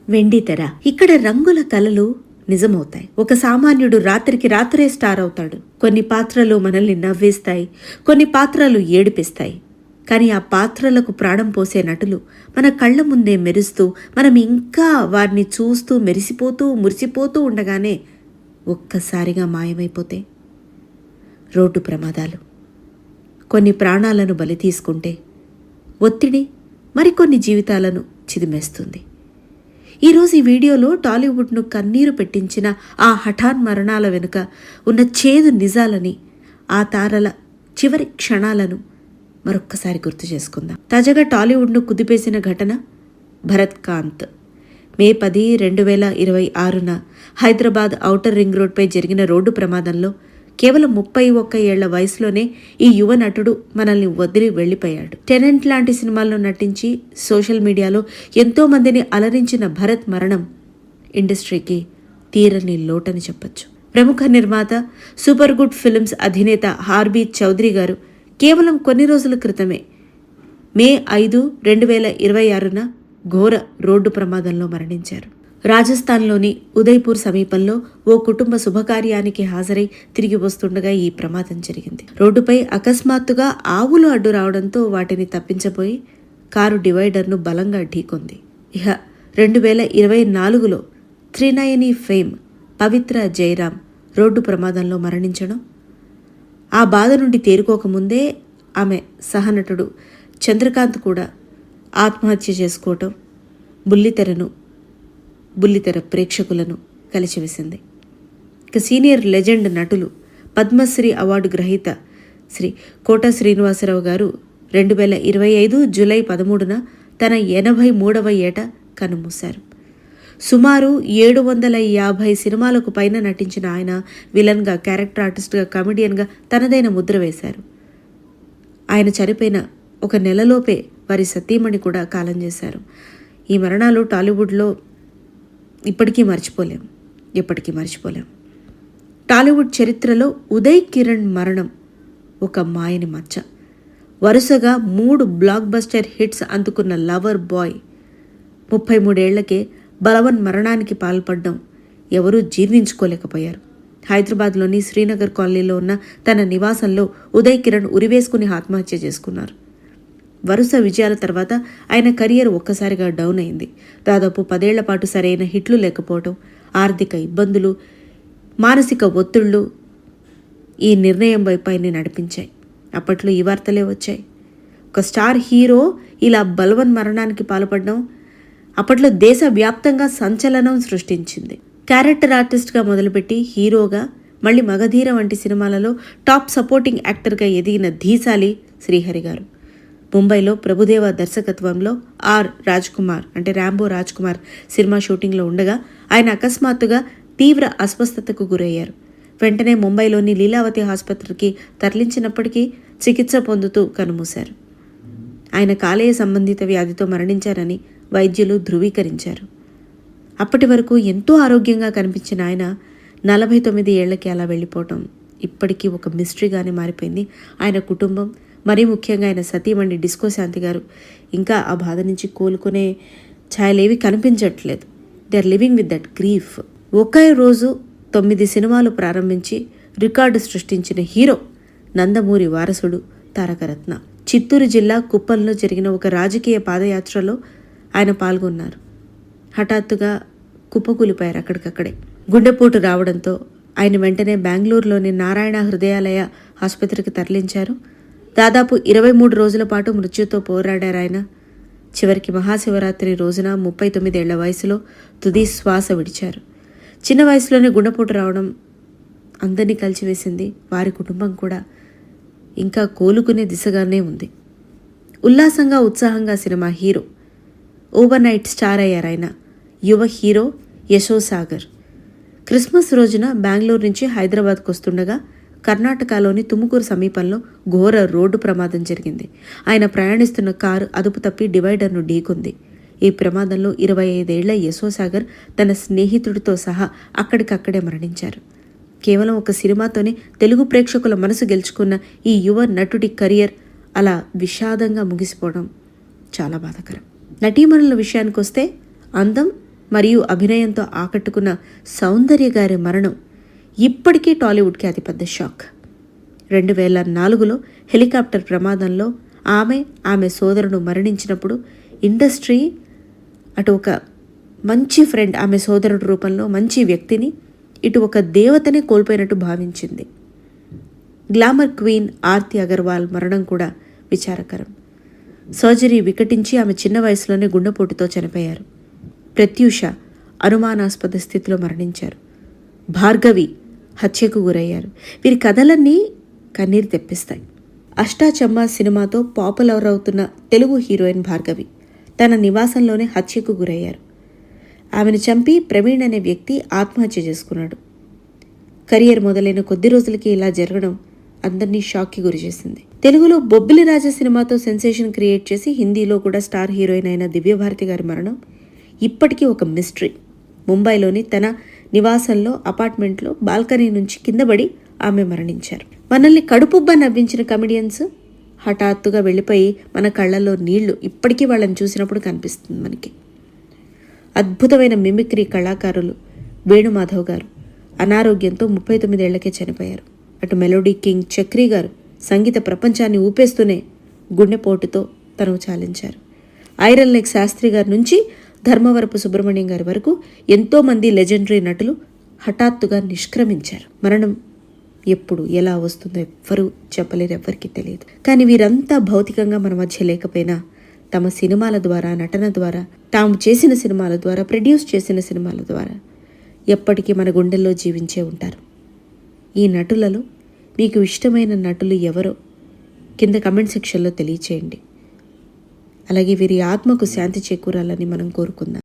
వెండితెర. ఇక్కడ రంగుల కలలు నిజమవుతాయి. ఒక సామాన్యుడు రాత్రికి రాత్రే స్టార్ అవుతాడు. కొన్ని పాత్రలు మనల్ని నవ్వేస్తాయి, కొన్ని పాత్రలు ఏడిపిస్తాయి. కానీ ఆ పాత్రలకు ప్రాణం పోసే నటులు మన కళ్ళ ముందే మెరుస్తూ, మనం ఇంకా వారిని చూస్తూ మెరిసిపోతూ మురిసిపోతూ ఉండగానే ఒక్కసారిగా మాయమైపోతే. రోడ్డు ప్రమాదాలు కొన్ని ప్రాణాలను బలి తీసుకుంటే, ఒత్తిడి మరికొన్ని జీవితాలను చిదిమేస్తుంది. ఈరోజు ఈ వీడియోలో టాలీవుడ్ను కన్నీరు పెట్టించిన ఆ హఠాన్ మరణాల వెనుక ఉన్న చేదు నిజాలని, ఆ తారల చివరి క్షణాలను మరొక్కసారి గుర్తు చేసుకుందాం. తాజాగా టాలీవుడ్ను కుదిపేసిన ఘటన భరత్ కాంత్. మే 10, 2026న హైదరాబాద్ ఔటర్ రింగ్ రోడ్పై జరిగిన రోడ్డు ప్రమాదంలో కేవలం 31 ఏళ్ల వయసులోనే ఈ యువ నటుడు మనల్ని వదిలి వెళ్లిపోయాడు. టెనెంట్ లాంటి సినిమాల్లో నటించి సోషల్ మీడియాలో ఎంతో మందిని అలరించిన భరత్ మరణం ఇండస్ట్రీకి తీరని లోటని చెప్పొచ్చు. ప్రముఖ నిర్మాత, సూపర్ గుడ్ ఫిల్మ్స్ అధినేత ఆర్బీ చౌదరి గారు కేవలం కొన్ని రోజుల క్రితమే మే 5, 2026న ఘోర రోడ్డు ప్రమాదంలో మరణించారు. రాజస్థాన్లోని ఉదయ్పూర్ సమీపంలో ఓ కుటుంబ శుభకార్యానికి హాజరై తిరిగి వస్తుండగా ఈ ప్రమాదం జరిగింది. రోడ్డుపై అకస్మాత్తుగా ఆవులు అడ్డు రావడంతో వాటిని తప్పించబోయి కారు డివైడర్ను బలంగా ఢీకొంది. ఇహ 2024లో త్రినయని ఫేమ్ పవిత్ర జయరాం రోడ్డు ప్రమాదంలో మరణించడం, ఆ బాధ నుండి తేరుకోకముందే ఆమె సహనటుడు చంద్రకాంత్ కూడా ఆత్మహత్య చేసుకోవటం బుల్లితెర ప్రేక్షకులను కలిచివేసింది. ఇక సీనియర్ లెజెండ్ నటులు, పద్మశ్రీ అవార్డు గ్రహీత శ్రీ కోట శ్రీనివాసరావు గారు 2025 జూలై 13న తన 83వ ఏట కన్నుమూశారు. సుమారు 750 సినిమాలకు పైన నటించిన ఆయన విలన్గా, క్యారెక్టర్ ఆర్టిస్ట్గా, కమెడియన్గా తనదైన ముద్ర వేశారు. ఆయన చనిపోయిన ఒక నెలలోపే వారి సతీమణి కూడా కాలం చేశారు. ఈ మరణాలు టాలీవుడ్లో ఎప్పటికీ మర్చిపోలేం. టాలీవుడ్ చరిత్రలో ఉదయ్ కిరణ్ మరణం ఒక మాయని మచ్చ. వరుసగా 3 బ్లాక్ బస్టర్ హిట్స్ అందుకున్న లవర్ బాయ్ 33 ఏళ్లకే బలవన్ మరణానికి పాల్పడడం ఎవరూ జీర్ణించుకోలేకపోయారు. హైదరాబాద్లోని శ్రీనగర్ కాలనీలో ఉన్న తన నివాసంలో ఉదయ్ కిరణ్ ఉరివేసుకుని ఆత్మహత్య చేసుకున్నారు. వరుస విజయాల తర్వాత ఆయన కెరియర్ ఒక్కసారిగా డౌన్ అయింది. దాదాపు 10 ఏళ్ల పాటు సరైన హిట్లు లేకపోవడం, ఆర్థిక ఇబ్బందులు, మానసిక ఒత్తిళ్లు ఈ నిర్ణయం వైపు ఆయన్ని నడిపించాయి. అప్పట్లో ఈ వార్తలే వచ్చాయి. ఒక స్టార్ హీరో ఇలా బలవన్ మరణానికి పాల్పడడం అప్పట్లో దేశవ్యాప్తంగా సంచలనం సృష్టించింది. క్యారెక్టర్ ఆర్టిస్ట్గా మొదలుపెట్టి హీరోగా, మళ్ళీ మగధీర వంటి సినిమాలలో టాప్ సపోర్టింగ్ యాక్టర్గా ఎదిగిన ధీశాలి శ్రీహరి గారు. ముంబైలో ప్రభుదేవ దర్శకత్వంలో ర్యాంబో రాజ్ కుమార్ సినిమా షూటింగ్లో ఉండగా ఆయన అకస్మాత్తుగా తీవ్ర అస్వస్థతకు గురయ్యారు. వెంటనే ముంబైలోని లీలావతి ఆసుపత్రికి తరలించినప్పటికీ చికిత్స పొందుతూ కన్నుమూశారు. ఆయన కాలేయ సంబంధిత వ్యాధితో మరణించారని వైద్యులు ధృవీకరించారు. అప్పటి వరకు ఎంతో ఆరోగ్యంగా కనిపించిన ఆయన 49 ఏళ్లకి అలా వెళ్ళిపోవటం ఇప్పటికీ ఒక మిస్టరీగానే మారిపోయింది. ఆయన కుటుంబం, మరీ ముఖ్యంగా ఆయన సతీమణి డిస్కో శాంతి గారు ఇంకా ఆ బాధ నుంచి కోలుకునే ఛాయలేవి కనిపించట్లేదు. They are living with that grief. ఒకే రోజు 9 సినిమాలు ప్రారంభించి రికార్డు సృష్టించిన హీరో నందమూరి వారసుడు తారకరత్న. చిత్తూరు జిల్లా కుప్పంలో జరిగిన ఒక రాజకీయ పాదయాత్రలో ఆయన పాల్గొన్నారు. హఠాత్తుగా కుప్పకూలిపోయారు అక్కడికక్కడే. గుండెపోటు రావడంతో ఆయన వెంటనే బెంగళూరులోని నారాయణ హృదయాలయ ఆసుపత్రికి తరలించారు. దాదాపు 23 రోజుల పాటు మృత్యుతో పోరాడారు ఆయన. చివరికి మహాశివరాత్రి రోజున 39 ఏళ్ల వయసులో తుది శ్వాస విడిచారు. చిన్న వయసులోనే గుండెపోటు రావడం అందరినీ కలిసివేసింది. వారి కుటుంబం కూడా ఇంకా కోలుకునే దిశగానే ఉంది. ఉల్లాసంగా, ఉత్సాహంగా cinema hero, over night star అయ్యారు ఆయన. యువ హీరో యశోసాగర్ క్రిస్మస్ రోజున బెంగళూరు నుంచి హైదరాబాద్కు వస్తుండగా కర్ణాటకలోని తుముకూరు సమీపంలో ఘోర రోడ్డు ప్రమాదం జరిగింది. ఆయన ప్రయాణిస్తున్న కారు అదుపు తప్పి డివైడర్ను ఢీకొంది. ఈ ప్రమాదంలో 25 ఏళ్ల యశోసాగర్ తన స్నేహితుడితో సహా అక్కడికక్కడే మరణించారు. కేవలం ఒక సినిమాతోనే తెలుగు ప్రేక్షకుల మనసు గెలుచుకున్న ఈ యువ నటుడి కెరియర్ అలా విషాదంగా ముగిసిపోవడం చాలా బాధాకరం. నటీమణుల విషయానికి వస్తే అందం, మరియు అభినయంతో ఆకట్టుకున్న సౌందర్య గారి మరణం ఇప్పటికీ టాలీవుడ్కి అతిపెద్ద షాక్. 2004లో హెలికాప్టర్ ప్రమాదంలో ఆమె సోదరుడు మరణించినప్పుడు ఇండస్ట్రీ అటు ఒక మంచి ఫ్రెండ్, ఆమె సోదరుడు రూపంలో మంచి వ్యక్తిని, ఇటు ఒక దేవతనే కోల్పోయినట్టు భావించింది. గ్లామర్ క్వీన్ ఆర్తి అగర్వాల్ మరణం కూడా విచారకరం. సర్జరీ వికటించి ఆమె చిన్న వయసులోనే గుండెపోటుతో చనిపోయారు. ప్రత్యూష అనుమానాస్పద స్థితిలో మరణించారు. భార్గవి హత్యకు గురయ్యారు. వీరి కథలన్నీ కన్నీరు తెప్పిస్తాయి. అష్టాచమ్మా సినిమాతో పాపులర్ అవుతున్న తెలుగు హీరోయిన్ భార్గవి తన నివాసంలోనే హత్యకు గురయ్యారు. ఆమెను చంపి ప్రవీణ్ అనే వ్యక్తి ఆత్మహత్య చేసుకున్నాడు. కెరియర్ మొదలైన కొద్ది రోజులకి ఇలా జరగడం అందరినీ షాక్కి గురిచేసింది. తెలుగులో బొబ్బిలి రాజా సినిమాతో సెన్సేషన్ క్రియేట్ చేసి హిందీలో కూడా స్టార్ హీరోయిన్ అయిన దివ్యభారతి గారి మరణం ఇప్పటికీ ఒక మిస్టరీ. ముంబైలోని తన నివాసంలో అపార్ట్మెంట్లో బాల్కనీ నుంచి కిందపడి ఆమె మరణించారు. మనల్ని కడుపుబ్బ నవ్వించిన కమెడియన్స్ హఠాత్తుగా వెళ్ళిపోయి మన కళ్ళల్లో నీళ్లు ఇప్పటికీ వాళ్ళని చూసినప్పుడు కనిపిస్తుంది మనకి. అద్భుతమైన మిమిక్రీ కళాకారులు వేణుమాధవ్ గారు అనారోగ్యంతో 39 ఏళ్లకే చనిపోయారు. అటు మెలోడీ కింగ్ చక్రి గారు సంగీత ప్రపంచాన్ని ఊపేస్తూనే గుండెపోటుతో తనువు చాలించారు. ఐరన్ లెగ్ శాస్త్రి గారి నుంచి ధర్మవరపు సుబ్రహ్మణ్యం గారి వరకు ఎంతోమంది లెజెండరీ నటులు హఠాత్తుగా నిష్క్రమించారు. మరణం ఎప్పుడు ఎలా వస్తుందో ఎవ్వరూ చెప్పలేరు, ఎవ్వరికీ తెలియదు. కానీ వీరంతా భౌతికంగా మన మధ్య లేకపోయినా తమ సినిమాల ద్వారా, నటన ద్వారా, తాము చేసిన సినిమాల ద్వారా, ప్రొడ్యూస్ చేసిన సినిమాల ద్వారా ఎప్పటికీ మన గుండెల్లో జీవించే ఉంటారు. ఈ నటులలో మీకు ఇష్టమైన నటులు ఎవరో కింద కమెంట్ సెక్షన్లో తెలియచేయండి. అలాగే వీరి ఆత్మకు శాంతి చేకూరాలని మనం కోరుకుందాం.